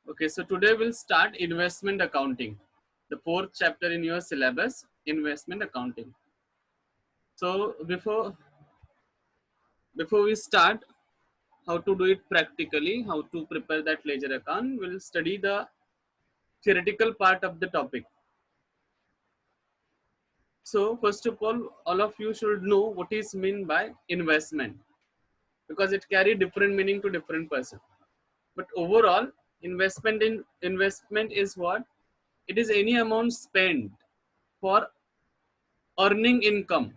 Okay, so today we'll start investment accounting, the fourth chapter in your syllabus, investment accounting. So before we start how to do it practically, how to prepare that ledger account, we'll study the theoretical part of the topic. So first of all of you should know what is meant by investment because it carry different meaning to different person. But overall, investment is what? It is any amount spent for earning income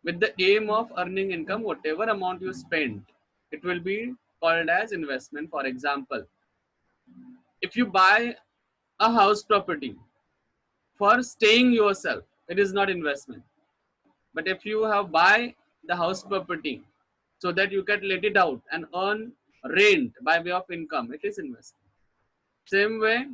with the aim of earning income. Whatever amount you spend, it will be called as investment. For example, if you buy a house property for staying yourself, it is not investment. But if you have buy the house property so that you can let it out and earn rent by way of income, it is investment. Same way,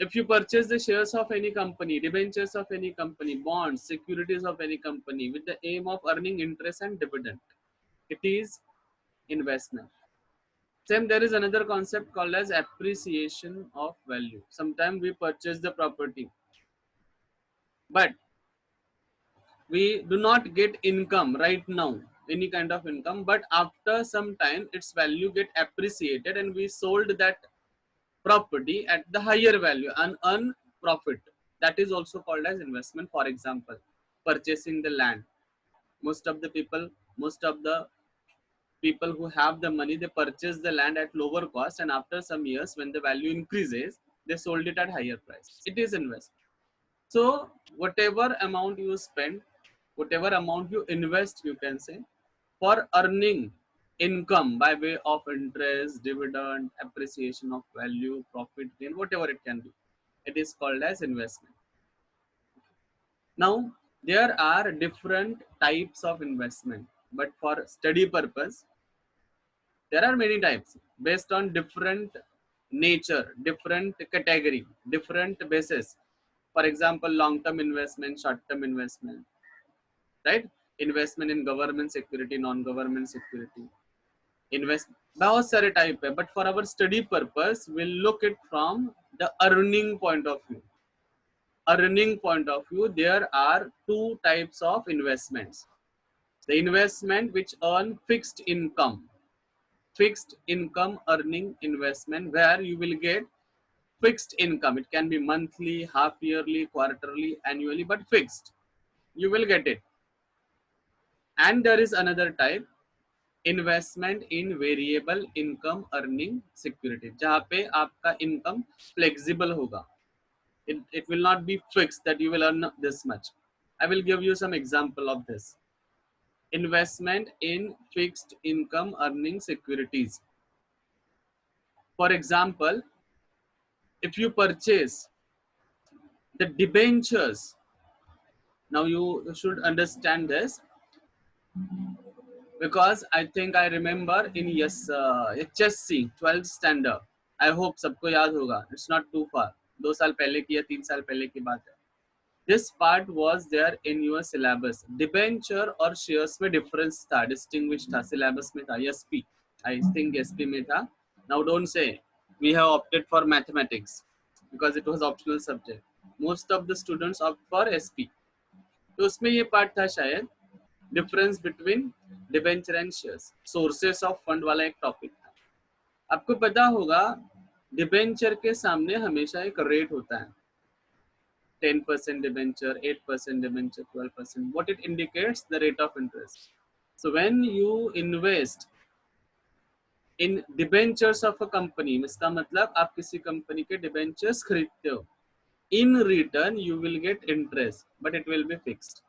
if you purchase the shares of any company, debentures of any company, bonds, securities of any company with the aim of earning interest and dividend, it is investment. Same, there is another concept called as appreciation of value. Sometimes we purchase the property, but we do not get income right now, any kind of income, but after some time its value get appreciated and we sold that property at the higher value and earn profit. That is also called as investment. For example, purchasing the land. Most of the people who have the money, they purchase the land at lower cost, and after some years when the value increases, they sold it at higher price. It is investment. So whatever amount you spend, whatever amount you invest, you can say, for earning income by way of interest, dividend, appreciation of value, profit gain, whatever it can be, it is called as investment. Now there are different types of investment, but for study purpose there are many types based on different nature, different category, different basis. For example, long term investment, short term investment, right? Investment in government security, non government security, invest, बहुत सारे type है. But for our study purpose we'll look it from the earning point of view. There are two types of investments: the investment which earn fixed income earning investment, where you will get fixed income. It can be monthly, half yearly, quarterly, annually, but fixed, you will get it. And there is another type, investment in variable income earning security, जहाँ पे आपका income flexible होगा. It will not be fixed that you will earn this much. I will give you some example of this. Investment in fixed income earning securities. For example, if you purchase the debentures, now you should understand this because I think I remember in HSC 12th standard. I hope सबको याद होगा. It's not too far. 2 साल पहले की या 3 साल पहले की बात है. This part was there in your syllabus. Debenture और shares में difference था, distinguished था, syllabus में था. SP, I think SP में था. Now don't say we have opted for mathematics because it was optional subject. Most of the students opt for SP. तो उसमें ये पार्ट था शायद, difference between debenture and shares, sources of fund वाला एक topic था. आपको पता होगा डिबेंचर के सामने हमेशा एक रेट होता है, 10% debenture, 8% debenture, 12%. what it indicates the rate of interest. So when you invest in debentures of a company, इसका मतलब आप किसी कंपनी के डिबेंचर्स खरीदते हो, in return you will get interest but it will be fixed.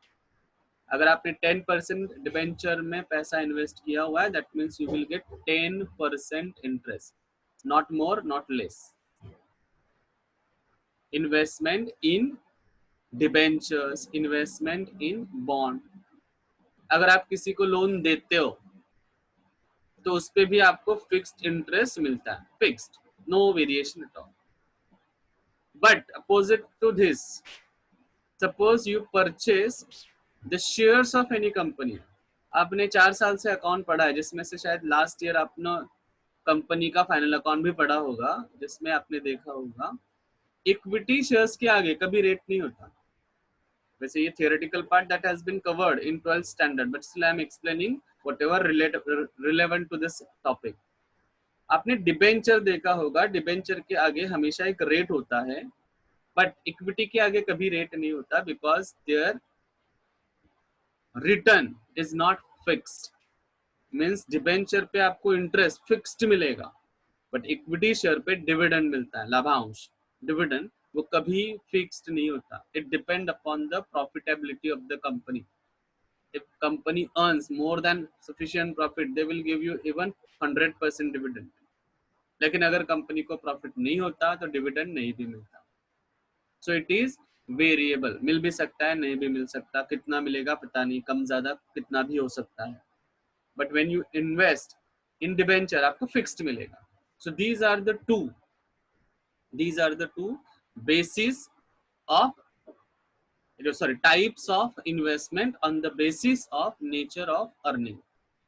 अगर आपने 10% debenture में पैसा इन्वेस्ट किया हुआ है, that means you will get 10% interest, not more not less. Investment in debentures, investment in bond. अगर आप किसी को लोन देते हो तो उस पर भी आपको फिक्स्ड इंटरेस्ट मिलता है, fixed, no variation at all. But opposite to this, suppose you purchase the shares of any company. आपने 4 साल से अकाउंट पढ़ा है जिसमें से शायद लास्ट ईयर आपने कंपनी का फाइनल अकाउंट भी पढ़ा होगा, जिसमें आपने देखा होगा इक्विटी शेयर्स के आगे कभी रेट नहीं होता. वैसे ये theoretical part that has been covered in 12th standard, but still I am explaining whatever relevant to this topic. आपने डिबेंचर देखा होगा, डिबेंचर के आगे हमेशा एक रेट होता है, बट इक्विटी के आगे कभी रेट नहीं होता, because their return is not fixed. Means debenture पे आपको इंटरेस्ट फिक्स्ड मिलेगा, बट इक्विटी शेयर पे डिविडेंड मिलता है, लाभांश, डिविडेंड, वो कभी फिक्स्ड नहीं होता. It depend upon the profitability of the company. If company earns more than sufficient profit, they will give you even 100% dividend. लेकिन अगर कंपनी को प्रॉफिट नहीं होता तो डिविडेंड नहीं भी मिलता. सो इट इज वेरिएबल, मिल भी सकता है, नहीं भी मिल सकता, कितना मिलेगा पता नहीं, कम ज्यादा कितना भी हो सकता है. But when you invest in debenture आपको फिक्स्ड मिलेगा. सो these are the two basis of types of investment on the basis of nature of earning.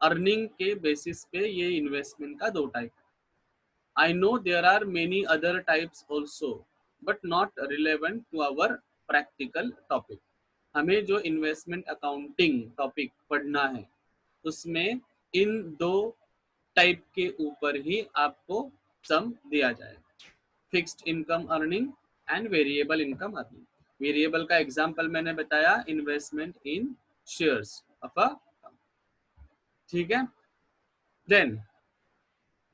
Earning के बेसिस पे ये इन्वेस्टमेंट का दो type. I know there are many other types also, but not relevant to our practical topic. हमें जो investment accounting topic पढ़ना है उसमें इन दो टाइप के ऊपर ही आपको सम दिया जाएगा, fixed income earning and variable income earning. Variable का एग्जांपल मैंने बताया, investment in shares of a company. ठीक है, then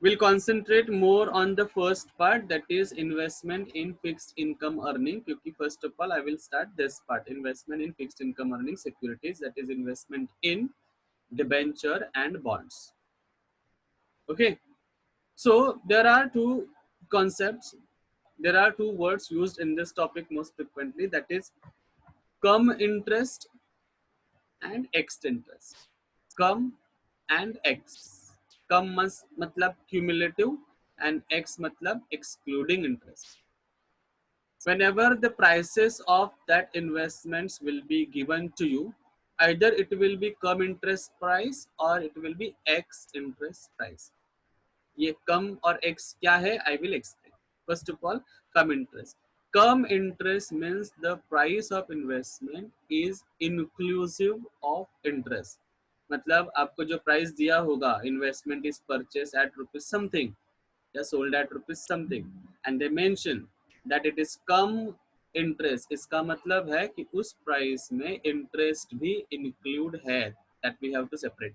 we'll concentrate more on the first part, that is investment in fixed income earning. क्योंकि first of all I will start this part, investment in fixed income earning securities, that is investment in debenture and bonds. Okay, so there are two concepts, there are two words used in this topic most frequently, that is cum interest and ex interest. Cum and ex. Cum मतलब cumulative and ex मतलब excluding interest. Whenever the prices of that investments will be given to you, either it will be cum interest price or it will be ex interest price. ये cum और ex क्या है, I will explain. First of all, cum interest. Cum interest means the price of investment is inclusive of interest. मतलब आपको जो price दिया होगा, investment is purchase at rupees something या sold at rupees something, and they mention that it is cum interest. इसका मतलब है कि उस प्राइस में इंटरेस्ट भी इंक्लूड है, that we have to separate.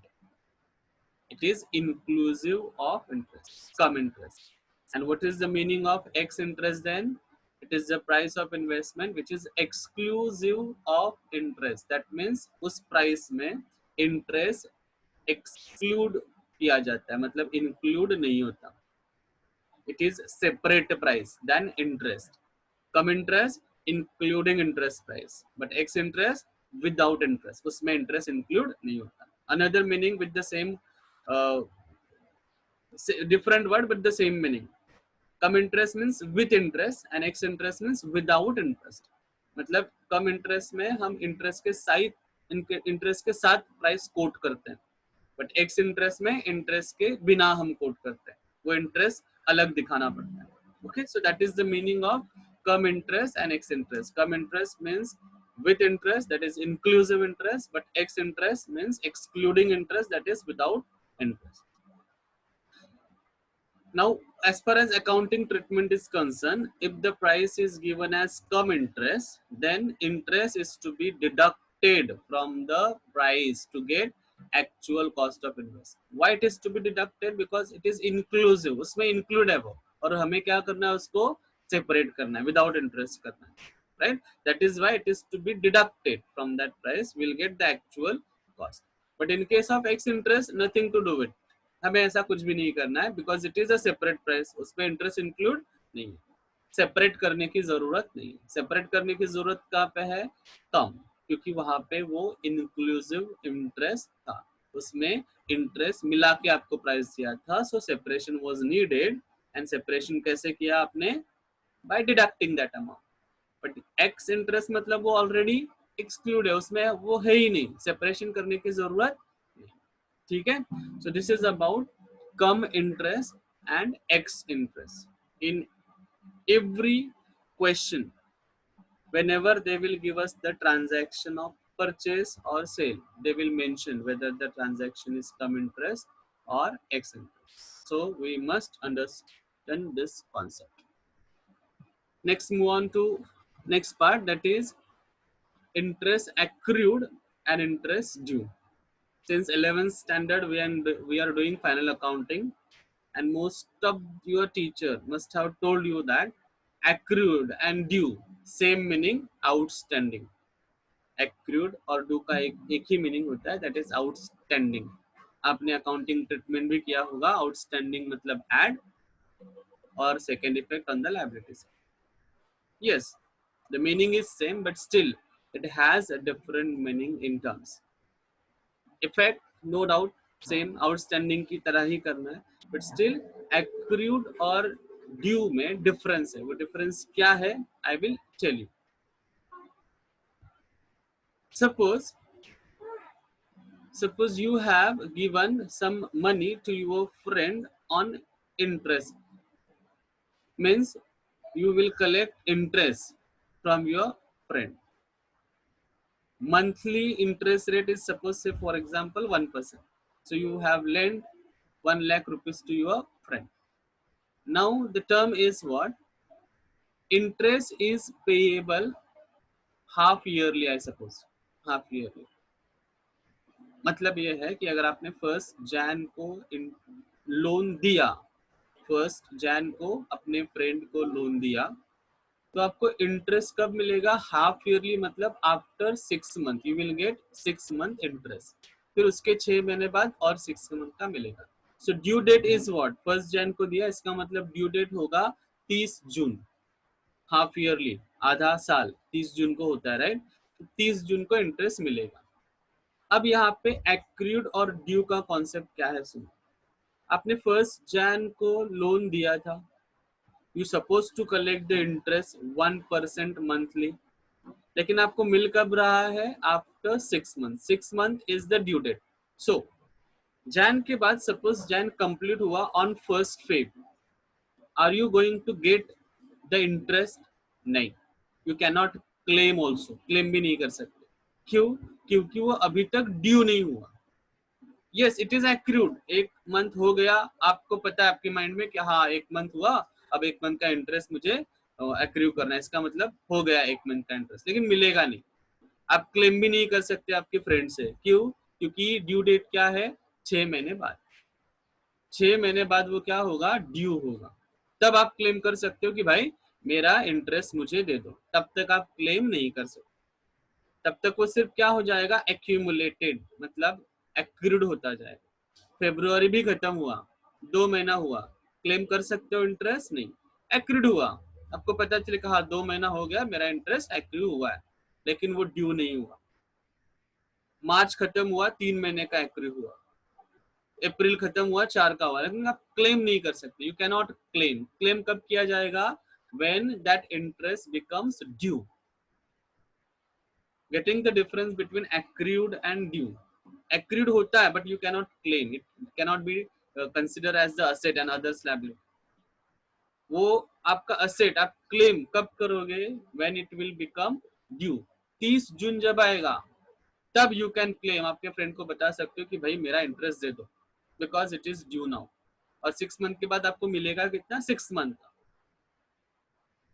It is inclusive of interest, cum interest. And what is the meaning of ex interest then? It is the price of investment which is exclusive of interest. That means उस price में interest exclude किया जाता है, मतलब include नहीं होता. It is separate price than interest. Cum interest including interest price, but ex interest without interest, उसमें interest include नहीं होता. Another meaning with the same different word but the same meaning. Cum interest means with interest and ex interest means without interest. मतलब cum interest में हम interest के साथ price quote करते हैं, बट एक्स इंटरेस्ट में इंटरेस्ट के बिना हम कोट करते हैं, वो इंटरेस्ट अलग दिखाना पड़ता है. Okay, so that is the meaning of come interest and ex interest. Cum interest means with interest, that is inclusive interest, but ex interest means excluding interest, that is without interest. Now, as far as accounting treatment is concerned, if the price is given as cum interest, then interest is to be deducted from the price to get actual cost of investment. Why it is to be deducted? Because it is inclusive, उसमें include है वो, और हमें क्या करना है, उसको separate करना है, without interest करना है, right? That is why it is to be deducted from that price. We'll get the actual cost. But in case of ex interest, nothing to do with. हमें ऐसा कुछ भी नहीं करना है, because it is a separate price, उसमें interest include नहीं है. सेपरेट करने की जरूरत नहीं है. सेपरेट करने की जरूरत कहाँ पे है? कम, क्योंकि वहां पे वो इंक्लूसिव इंटरेस्ट था, उसमें इंटरेस्ट मिला के आपको प्राइस दिया था. So separation was needed, and separation कैसे किया आपने? By deducting that amount. But ex interest मतलब वो ऑलरेडी एक्सक्लूड है, उसमें वो है ही नहीं, सेपरेशन करने की जरूरत. ठीक है, so this is about come interest and X interest. In every question, whenever they will give us the transaction of purchase or sale, they will mention whether the transaction is term interest or X interest. So we must understand this concept. Next, move on to next part, that is interest accrued and interest due. Since 11th standard we are doing final accounting, and most of your teacher must have told you that accrued and due same meaning, outstanding. Accrued और due का एक ही meaning होता है, that is outstanding. आपने accounting treatment भी किया होगा. Outstanding मतलब एड और second effect on the liability side. Yes, the meaning is same, but still it has a different meaning in terms. Effect, no doubt, same, outstanding की तरह ही करना है, but still accrued और due में difference है. वो difference क्या है? I will tell you. Suppose you have given some money to your friend on interest. Means you will collect interest from your friend. Monthly interest rate is, suppose, say for example 1%. So you have lent 1 lakh rupees to your friend. Now the term is what? Interest is payable half yearly, I suppose. Half yearly. मतलब ये है कि अगर आपने 1 Jan को loan दिया, 1 Jan को अपने फ्रेंड को लोन दिया, तो आपको इंटरेस्ट कब मिलेगा? हाफ ईयरली, मतलब after 6 month you will get 6 month interest. फिर उसके 6 महीने बाद और 6 मंथ का मिलेगा. So due date is what? 1 Jan को दिया, इसका मतलब ड्यू डेट होगा 30 जून. हाफ ईयरली, आधा साल 30 जून को होता है, राइट? 30 जून को इंटरेस्ट मिलेगा. अब यहाँ पे एक्रूड और ड्यू का कॉन्सेप्ट क्या है सुनो. आपने 1 जैन को लोन दिया था, you suppose to collect the interest 1% monthly, लेकिन आपको मिल कब रहा है? After 6 month. 6 month is the due date. So Jan के बाद सपोज जैन कंप्लीट हुआ on 1 Feb, are you going to get the interest? नहीं, you can not claim. Also claim भी नहीं कर सकते. क्यों? क्योंकि वो अभी तक ड्यू नहीं हुआ. Yes, it is accrued. 1 month हो गया, आपको पता है आपके माइंड में कि हाँ 1 मंथ हुआ, अब 1 मंथ का इंटरेस्ट मुझे एक्रू करना है, इसका मतलब हो गया 1 मंथ का इंटरेस्ट, लेकिन मिलेगा नहीं. आप क्लेम भी नहीं कर सकते आपके फ्रेंड से. क्यों? क्योंकि ड्यू डेट क्या है? 6 महीने बाद. 6 महीने बाद वो क्या होगा? ड्यू होगा. तब आप क्लेम कर सकते हो कि भाई मेरा इंटरेस्ट मुझे दे दो. तब तक आप क्लेम नहीं कर सकते. तब तक वो सिर्फ क्या हो जाएगा? एक्यूमुलेटेड, मतलब एक्रूड होता जाएगा. फेब्रुआरी भी खत्म हुआ, 2 महीना हुआ, क्लेम कर सकते हो इंटरेस्ट? नहीं, एक्रूड हुआ. आपको पता चले कहा 2 महीना हो गया, मेरा इंटरेस्ट एक्रू हुआ है, लेकिन वो ड्यू नहीं हुआ. मार्च खत्म हुआ, 3 महीने का एक्रू हुआ. अप्रैल खत्म हुआ, 4 का हुआ, लेकिन आप क्लेम नहीं कर सकते. You can not claim. Claim कब किया जाएगा? When that interest becomes due. Getting the difference between accrued and due. Accrued होता है, but you cannot claim. It cannot be considered as the asset and others liability. वो आपका asset, आप claim कब करोगे? When it will become due. 30 जून जब आएगा, तब you can claim. आपके फ्रेंड को बता सकते हो कि भाई मेरा इंटरेस्ट दे दो, because it is due now. और 6 मंथ के बाद आपको मिलेगा कितना? 6 मंथ का.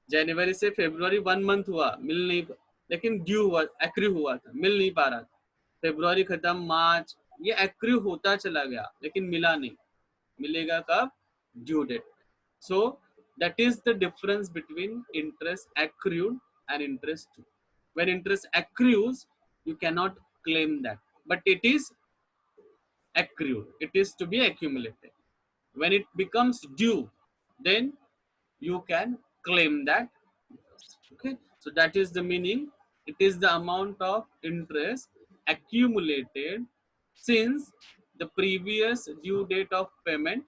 जनवरी से फरवरी 1 मंथ हुआ, मिल नहीं, लेकिन ड्यू हुआ, एक्रू हुआ था, मिल नहीं पा रहा था. फरवरी खत्म, मार्च, ये एक्रू होता चला गया, लेकिन मिला नहीं. मिलेगा कब? Due date. So that is the difference between interest accrued and interest due. When interest accrues you cannot claim that, but it is accrued, it is to be accumulated. When it becomes due, then you can claim that. Okay, so that is the meaning. It is the amount of interest accumulated since the previous due date of payment.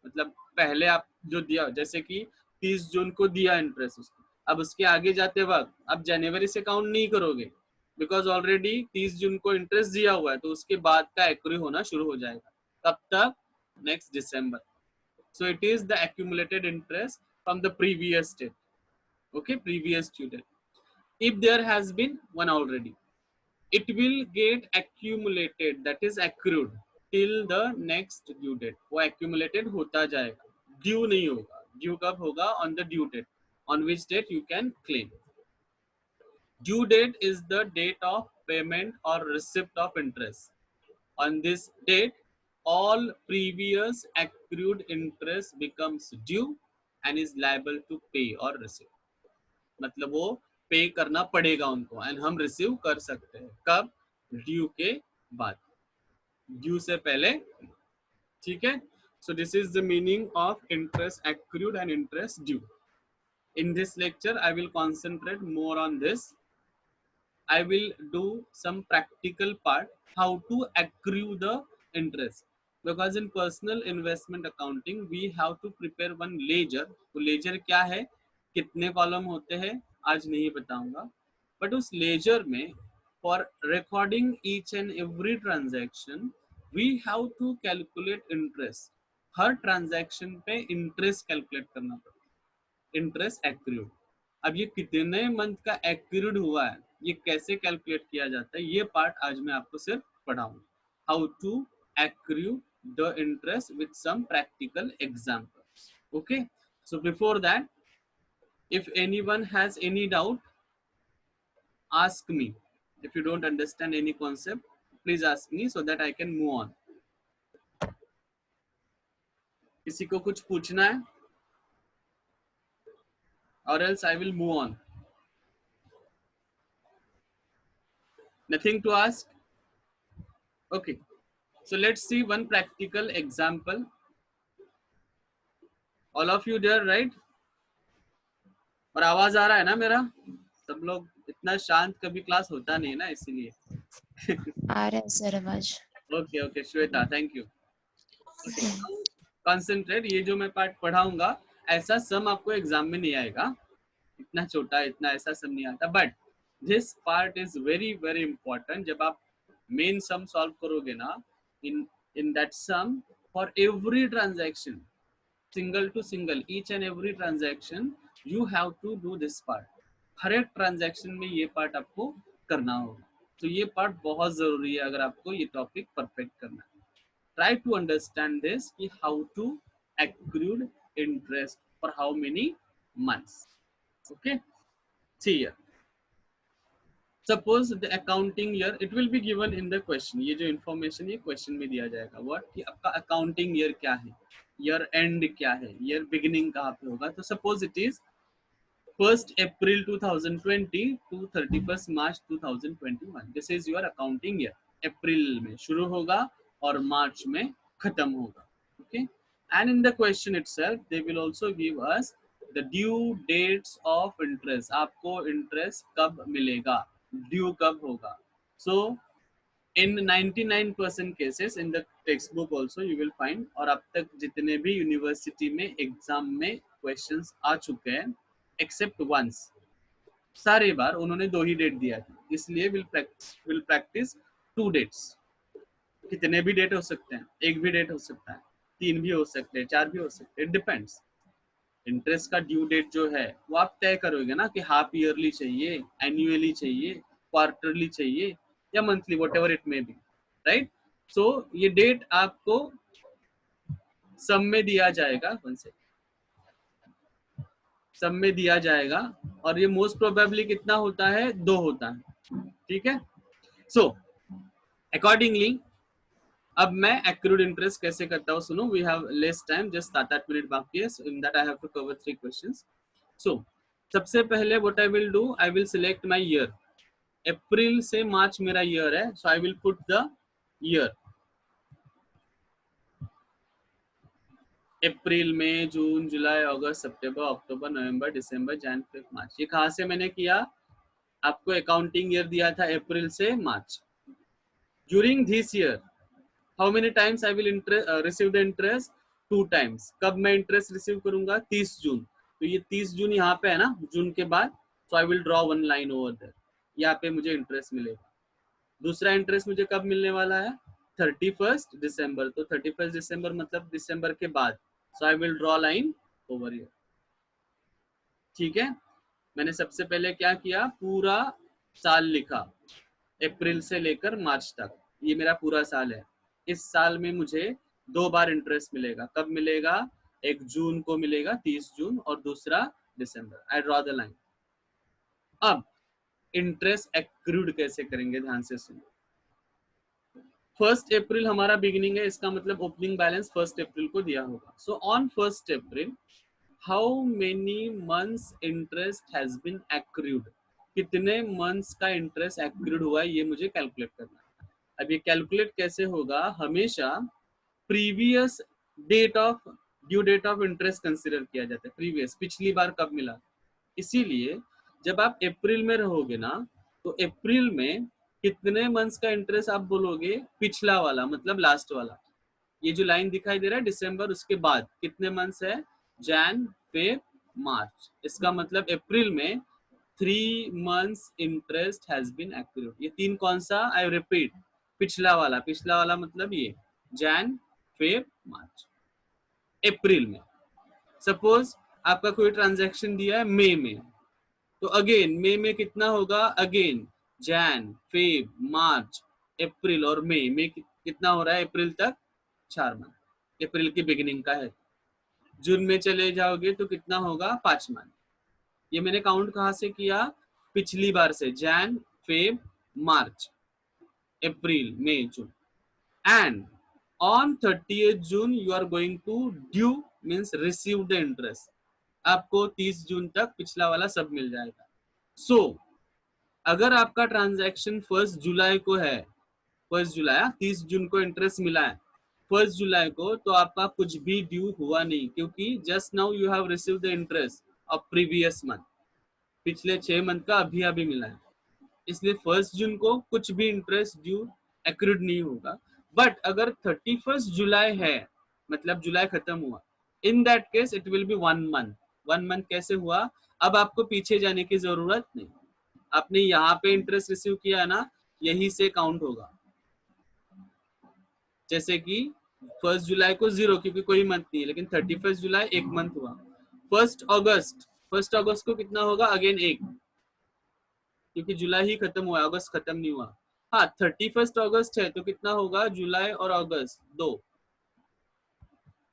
मतलब पहले आप जो दिया, जैसे कि 30 जून को दिया interest उसको, अब उसके आगे जाते वक्त आप जनवरी से काउंट नहीं करोगे, बिकॉज ऑलरेडी 30 जून को इंटरेस्ट दिया हुआ है, तो उसके बाद का एक्रू होना शुरू हो जाएगा. कब तक? Next December. So it is the accumulated interest from the previous date. Okay, previous due date. If there has been one already, it will get accumulated, that is accrued till the next due date. वो accumulated होता जाएगा, due नहीं होगा. Due कब होगा? On the due date, on which date you can claim. Due date is the date of payment or receipt of interest. On this date, all previous accrued interest becomes due and is liable to pay or receive. मतलब वो पे करना पड़ेगा उनको and हम receive कर सकते हैं कब? ड्यू के बाद, ड्यू से पहले. ठीक है. So this is the meaning of interest accrued and interest due. In this lecture, I will concentrate more on this. I will do some practical part how to accrue the interest, because in personal investment accounting we have to prepare one ledger. वो ledger क्या है, कितने column होते हैं आज नहीं बताऊंगा, but उस लेजर में for recording each and every transaction we have to calculate interest. Her transaction पे इंटरेस्ट कैलकुलेट करना पड़ता है, इंटरेस्ट एक्रूड. अब ये कितने मंथ का एक्रूड हुआ है, ये कैसे कैलकुलेट किया जाता है, ये पार्ट आज मैं आपको सिर्फ पढ़ाऊंगा. How to accrue the interest with some practical examples. Okay. So before that, if anyone has any doubt, ask me. If you don't understand any concept, please ask me so that I can move on. किसी को कुछ पूछना है? Or else I will move on. Nothing to ask? Okay. So let's see one practical example. All of you there, right? और आवाज आ रहा है ना मेरा? सब लोग, इतना शांत कभी क्लास होता नहीं है ना, इसीलिए. आ रहा है सर आवाज. Okay okay Shweta, thank you. Concentrate. ये जो मैं पार्ट पढ़ाऊंगा, ऐसा सम आपको एग्जाम में नहीं आएगा, इतना छोटा, इतना ऐसा सम नहीं आता, but this part is very very important. जब आप मेन सम सॉल्व करोगे ना, in that sum for every transaction, single to single, each and every transaction, you have to do this part. हर एक ट्रांजैक्शन में ये पार्ट आपको करना होगा. तो ये पार्ट बहुत जरूरी है अगर आपको ये टॉपिक परफेक्ट करना है. Try to understand this, how to accrued interest for how many months. Okay, see here. Suppose the accounting year, it will be given in the question. ये जो information ये question में दिया जाएगा. What कि आपका accounting year क्या है, year end क्या है, year beginning कहाँ पे होगा. तो suppose it is 1st April 2020 to 31st March 2021. This is your accounting year. April में शुरू होगा और मार्च में खत्म होगा. Okay, and in the question itself they will also give us the due dates of interest. आपको interest कब मिलेगा, due कब होगा. So in 99% cases in the textbook also you will find, और अब तक जितने भी यूनिवर्सिटी में एग्जाम में क्वेश्चंस आ चुके हैं एक्सेप्ट वंस, सारे बार उन्होंने 2 ही डेट दिया था, इसलिए विल प्रैक्टिस 2 डेट्स. कितने भी डेट हो सकते हैं, एक भी डेट हो सकता है, 3 भी हो सकते हैं, 4 भी हो सकते हैं, इट डिपेंड्स. इंटरेस्ट का ड्यू डेट जो है वो आप तय करोगे ना कि हाफ ईयरली चाहिए, एनुअली चाहिए, क्वार्टरली चाहिए या monthly, whatever it may be, right. So ये डेट आपको सम में दिया जाएगा, सम में दिया जाएगा, और ये मोस्ट प्रोबेबली कितना होता है, 2 होता है. ठीक है. सो अकॉर्डिंगली अब मैं एक्रूड इंटरेस्ट कैसे करता हूँ सुनो. We have less time, just 7-8 minute बाकी है. In that I have to cover 3 questions. So सबसे पहले what I will do, I will select my year. April से मार्च मेरा ईयर है, so I will put the year. April, May, June, July, August, September, October, November, December, January, February, March. ये कहाँ से मैंने किया, आपको अकाउंटिंग ईयर दिया था अप्रैल से March. During this year how many times I will receive the interest, 2 times. कब मैं इंटरेस्ट रिसीव करूंगा, 30 जून. तो ये 30 जून यहाँ पे है ना, जून के बाद. So I will draw 1 line over there, यहाँ पे मुझे इंटरेस्ट मिलेगा. दूसरा इंटरेस्ट मुझे कब मिलने वाला है, 31 दिसंबर. तो 31 दिसंबर मतलब दिसंबर के बाद, so I will draw line over here. ठीक है, मैंने सबसे पहले क्या किया, पूरा साल लिखा, अप्रैल से लेकर मार्च तक, ये मेरा पूरा साल है। इस साल में मुझे 2 बार इंटरेस्ट मिलेगा। कब मिलेगा, एक जून को मिलेगा 30 जून और दूसरा दिसंबर। I draw the line. अब इंटरेस्ट एक्रूड कैसे करेंगे, ध्यान से सुनो। 1 अप्रैल हमारा बिगिनिंग है, इसका मतलब ओपनिंग बैलेंस 1 अप्रैल को दिया होगा। So on 1 April how many months interest has been accrued, कितने मंथ्स का इंटरेस्ट एक्रूड हुआ है, ये मुझे कैलकुलेट करना है। अब ये कैलकुलेट कैसे होगा, हमेशा previous date of due date of interest consider किया जाता है, प्रीवियस, पिछली बार कब मिला। इसीलिए जब आप अप्रैल में रहोगे ना, तो अप्रैल में कितने मंथ्स का इंटरेस्ट आप बोलोगे, पिछला वाला, मतलब लास्ट वाला। ये जो लाइन दिखाई दे रहा है दिसंबर, उसके बाद कितने मंथ्स है, जैन, फेब, मार्च। इसका मतलब अप्रैल में 3 months interest has been accrued. ये 3 कौन सा, आई रिपीट, पिछला वाला। पिछला वाला मतलब ये जैन, फेब, मार्च। अप्रैल में सपोज आपका कोई ट्रांजैक्शन दिया है मई में, तो अगेन मई में कितना होगा, अगेन जैन, फेब, मार्च, अप्रैल और मई में कितना हो रहा है, अप्रैल तक 4 मंथ, अप्रैल की बिगिनिंग का है। जून में चले जाओगे तो कितना होगा, 5 मंथ। ये मैंने काउंट कहाँ से किया, पिछली बार से, Jan, Feb, March, April, May, June. And on 30th June you are going to due means receive the interest. आपको 30 जून तक पिछला वाला सब मिल जाएगा। सो अगर आपका ट्रांजैक्शन 1 जुलाई को है, 1 जुलाई, 30 जून को इंटरेस्ट मिला है 1 जुलाई को, तो आपका कुछ भी ड्यू हुआ नहीं, क्योंकि just now you have receive the interest of previous month, पिछले 6 मंथ का अभी अभी मिला है। इसलिए 1 जून को कुछ भी इंटरेस्ट ड्यू एक्रूड नहीं होगा। बट अगर 31 जुलाई है, मतलब जुलाई खत्म हुआ, in that case it will be 1 month. 1 month कैसे हुआ, अब आपको पीछे जाने की जरूरत नहीं, आपने यहाँ पे इंटरेस्ट रिसीव किया है ना, यही से काउंट होगा। जैसे कि 1 जुलाई को 0, क्योंकि कोई मंथ नहीं है, लेकिन 31 जुलाई 1 मंथ हुआ। 1 अगस्त को कितना होगा, अगेन 1, क्योंकि जुलाई ही खत्म हुआ, अगस्त खत्म नहीं हुआ। हाँ, 31 अगस्त है तो कितना होगा, जुलाई और अगस्त 2।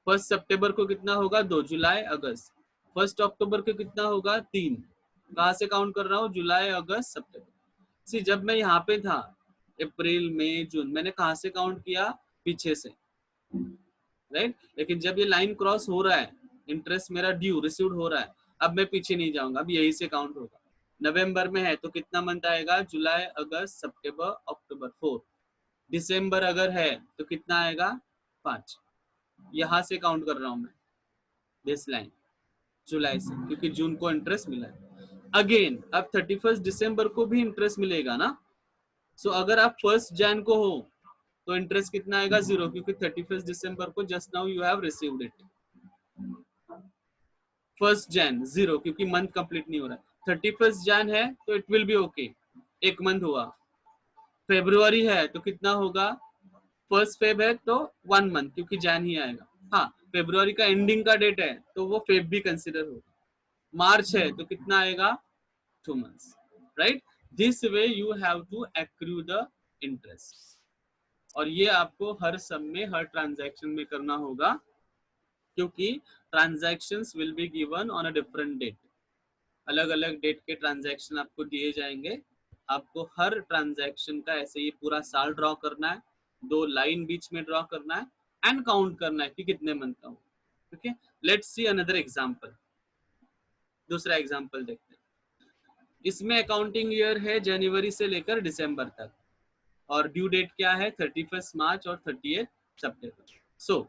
1 सितंबर को कितना होगा, 2, जुलाई अगस्त। 1 अक्टूबर को कितना होगा, 3। कहाँ से काउंट कर रहा हूँ, जुलाई अगस्त सितंबर। सी जब मैं यहाँ पे था अप्रैल मई जून, मैंने कहाँ से काउंट किया, पीछे से, राइट। लेकिन जब ये लाइन क्रॉस हो रहा है, इंटरेस्ट मेरा ड्यू रिसीव्ड हो रहा है, अब मैं पीछे नहीं जाऊंगा, अब यही से काउंट होगा। नवंबर में है तो कितना मंथ आएगा, जुलाई अगस्त सितंबर अक्टूबर 4। दिसंबर अगर है तो कितना आएगा, 5। यहाँ से काउंट कर रहा हूं मैं, दिस लाइन, जुलाई से, क्योंकि जून को इंटरेस्ट मिला है। अगेन अब 31 दिसंबर को भी इंटरेस्ट मिलेगा ना। सो अगर आप 1 जैन को हो तो इंटरेस्ट कितना आएगा, 0, क्योंकि 31 दिसंबर को just now you have received it. 1 Jain 0, क्योंकि मंथ कंप्लीट नहीं हो रहा है। 31 जैन है तो it will be okay, 1 month हुआ। फेब्रुवरी है तो कितना होगा, 1 फेब है तो 1 मंथ, क्योंकि जैन ही आएगा। हाँ, फेब्रुवरी का एंडिंग का डेट है तो वो फेब भी कंसिडर होगा। मार्च है तो कितना आएगा, 2 months, right. This way you have to accrue the interest. और ये आपको हर सम में, हर ट्रांजैक्शन में करना होगा, क्योंकि transactions will be given on a different date. अलग अलग डेट के ट्रांजैक्शन आपको दिए जाएंगे। आपको हर ट्रांजैक्शन का ऐसे ही पूरा साल ड्रॉ करना है, 2 लाइन बीच में ड्रॉ करना है, एंड काउंट करना है कि कितने मंथ का हो। Okay, let's see another example. दूसरा एग्जांपल देखते हैं। इसमें अकाउंटिंग ईयर है जनवरी से लेकर दिसंबर तक, और ड्यू डेट क्या है, 31 मार्च और 30 सितंबर। So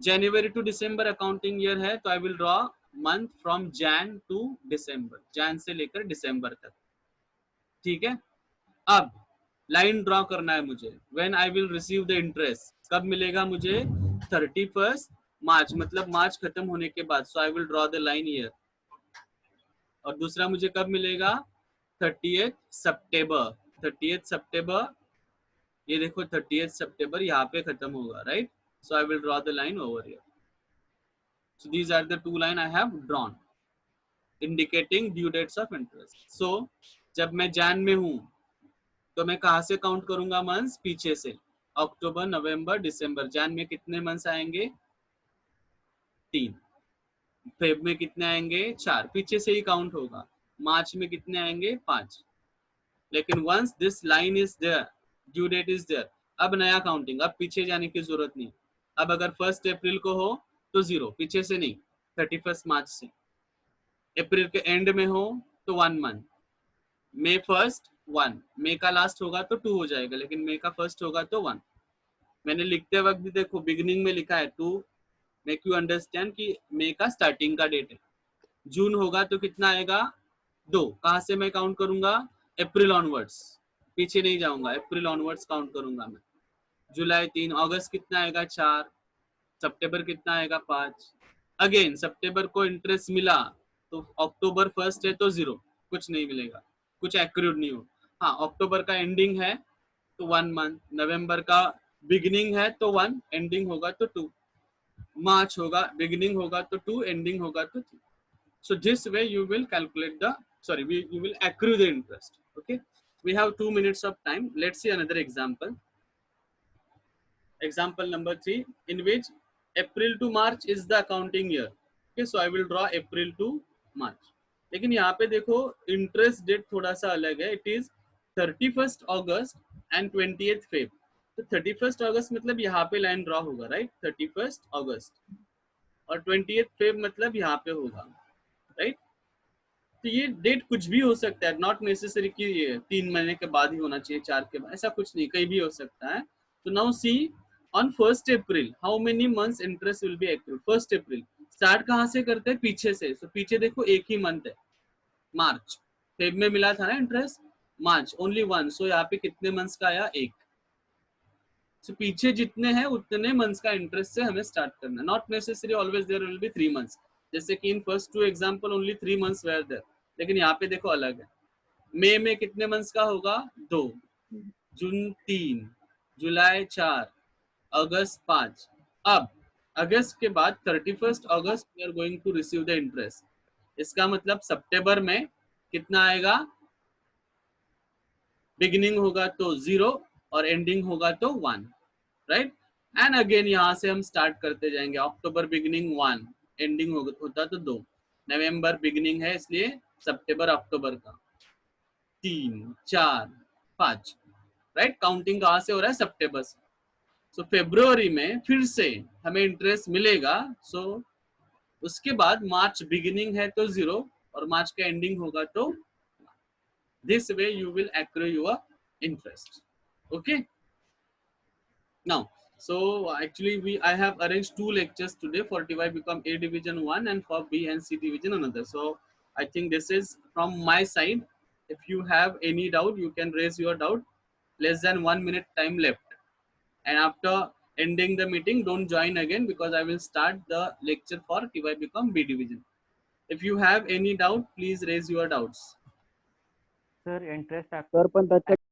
January to December accounting year है, तो I will draw month from Jan to December, Jan से लेकर दिसंबर तक। ठीक है, अब लाइन ड्रॉ करना है मुझे, when I will receive the interest, कब मिलेगा मुझे, 31 मार्च, मतलब मार्च खत्म होने के बाद। So I will draw the line year. और दूसरा मुझे कब मिलेगा, 30 सितंबर। 30 सितंबर, ये देखो 30 सितंबर यहाँ पे खत्म होगा, right. So I will draw the line over here. So these are the two line I have drawn indicating due dates of interest. So जब मैं जैन में हूँ तो मैं कहाँ से काउंट करूंगा मंथ्स? पीछे से, अक्टूबर, नवंबर, दिसंबर। जैन में कितने मंथ्स आएंगे? 3। फेब में कितने आएंगे? 4। पीछे से ही काउंट होगा। मार्च में कितने आएंगे? 5। लेकिन once this line is there, due date is there, अब नया काउंटिंग, अब पीछे जाने की जरूरत नहीं। अब अगर 1 अप्रैल को हो तो 0, पीछे से नहीं, 31 मार्च से। अप्रैल के एंड में हो तो 1 मंथ, मे 1 1, मे का लास्ट होगा तो 2 हो जाएगा, लेकिन मे का फर्स्ट होगा तो 1। मैंने लिखते वक्त भी देखो बिगिनिंग में लिखा है 2 मेक यू अंडरस्टैंड कि मे का स्टार्टिंग का डेट है। जून होगा तो कितना आएगा? 2। कहाँ से मैं काउंट करूंगा? अप्रैल ऑनवर्ड्स, पीछे नहीं जाऊंगा, अप्रैल ऑनवर्ड्स काउंट करूंगा मैं। जुलाई 3, अगस्त कितना आएगा? 4, सितंबर कितना आएगा? 5। अगेन सितंबर को इंटरेस्ट मिला तो अक्टूबर 1 है तो 0, कुछ नहीं मिलेगा, कुछ एक्रूड नहीं हो। हाँ, अक्टूबर का एंडिंग है तो 1 मंथ, नवंबर का बिगिनिंग है तो 1, एंडिंग होगा तो 2, मार्च होगा बिगिनिंग होगा तो 2, एंडिंग होगा तो 3। So this way you will calculate the, you will accrue the interest. Okay, we have 2 minutes of time. Let's see another example. Example number 3, in which April to March is the accounting year. Okay, so I will draw April to March. लेकिन यहाँ पे देखो interest date थोड़ा सा अलग है, it is 31 August and 20th Feb. तो 31 अगस्त मतलब यहाँ पे लाइन ड्रॉ होगा, राइट? 31 अगस्त, और 20th फेब मतलब यहाँ पे होगा, राइट? तो ये डेट कुछ भी हो सकता है, नॉट नेसेसरी कि ये 3 महीने के बाद ही होना चाहिए, 4 के बाद, ऐसा कुछ नहीं, कहीं भी हो सकता है। तो now see on 1 April how many months interest will be accrued? 1 April start कहाँ से करते हैं? पीछे से। तो पीछे देखो एक ही मंथ है, मार्च। फेब में मिला था ना इंटरेस्ट, मार्च ओनली 1, सो यहाँ पे कितने मंथ्स का आया? 1। सो पीछे जितने हैं उतने मंथ्स का इंटरेस्ट से हमें स्टार्ट करना, not necessary always there will be 3 months. जैसे कि in first 2 example only 3 months were there, लेकिन यहाँ पे देखो अलग है। मई में कितने मंथ्स का होगा? 2, जून 3, जुलाई 4, अगस्त 5। अब अगस्त के बाद 31 August we are going to receive the interest. इसका मतलब सितंबर में कितना आएगा? बिगिनिंग होगा तो 0 और एंडिंग होगा तो 1, राइट? एंड अगेन यहाँ से हम स्टार्ट करते जाएंगे। अक्टूबर बिगिनिंग 1, एंडिंग होता तो 2, नवंबर बिगिनिंग है इसलिए सितंबर अक्टूबर का 3, 4, 5, राइट? काउंटिंग कहाँ से हो रहा है? सितंबर से। सो फरवरी में फिर से हमें इंटरेस्ट मिलेगा। सो उसके बाद मार्च बिगिनिंग है तो 0 और मार्च का एंडिंग होगा तो, this way you will accrue your interest. Okay, now so actually I have arranged 2 lectures today. For TY become A division 1 and for B and C division another. So I think this is from my side. If you have any doubt you can raise your doubt. Less than 1 minute time left, and after ending the meeting don't join again because I will start the lecture for TY become B division. If you have any doubt please raise your doubts. Sir interest sir पण त्याच्या